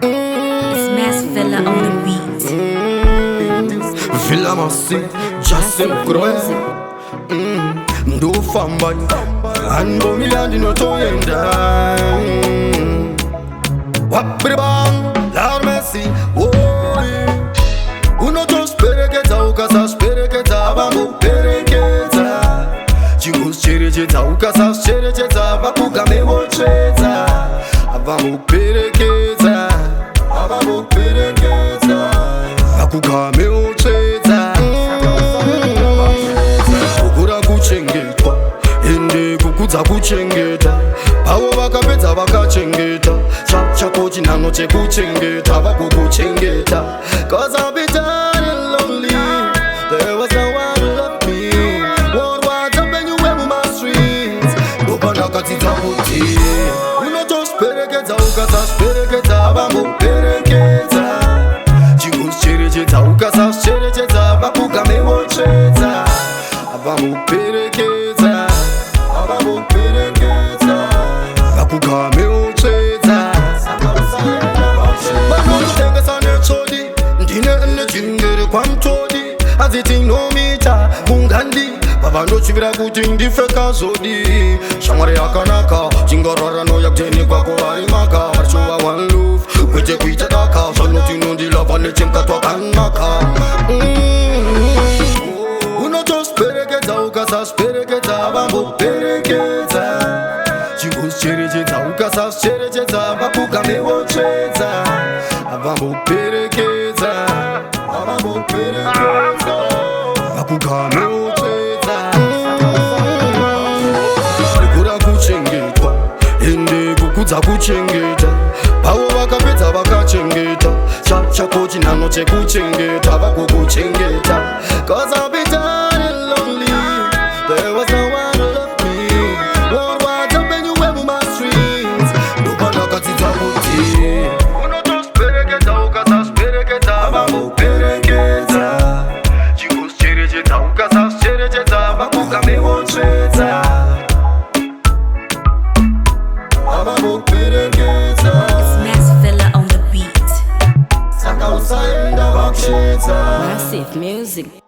It's Mass Villa on the beat. Villa Massi, Justin Crowe. Do famba Ango milandi no toyenda. Wapribang la Messi. Uno to spereketa ukasa spereketa bambu pereketa. Chingos cherecheta ukasa cherecheta bakuga memocheta. Bambu pereketa. Bambu pereketa. Bakuga memocheta. Kukura kuchengetwa ende kukudza kuchengeta. Pavo vakapedza vakachengeta. Chako chinhanho chekuchengeta vakukuchengeta. Cause I've been tired and lonely. There was no one to love me. What was up when you were on my streets? Nobana katita kuti unoto spereketa ukasa spereketa bambu pereketa. Chingos cherecheta ukasa cherecheta bakuga memocheta. Bambu pereketa. Bambu pereketa. Bakuga memocheta. Banotengesa nechodi ndine nechingere kwamtodi. Aziti nomita mungandi pavanochivira kuti ndifeka zodi. Shamwari yakanaka chingorara noyakuteni kwako varimaka. Vachiwa one love kwete kuita daka. Zvanoti nondilava nechemukatwa kanaka. Unoto spereketa ukasa spereketa bambu pereketa. Chingos cherecheta ukasa cherecheta bakuga memocheta. Bambu pereketa. Bambu pereketa. Bakuga memocheta. Kukura kuchengetwa ende kukudza kuchengeta. Pavo vakapedza vakachengeta. Chako chinhanho chekuchengeta vakukuchengeta. Cause I've been tired and lonely. There was no one to love me. What was up when you were on my streets? Nobana katita kuti unoto spereketa ukasa spereketa bambu pereketa. Chingos cherecheta ukasa cherecheta bakuga memocheta. Bambu pereketa. It's Mass Villa on the beat. Saka usaenda baksheta. Massive music.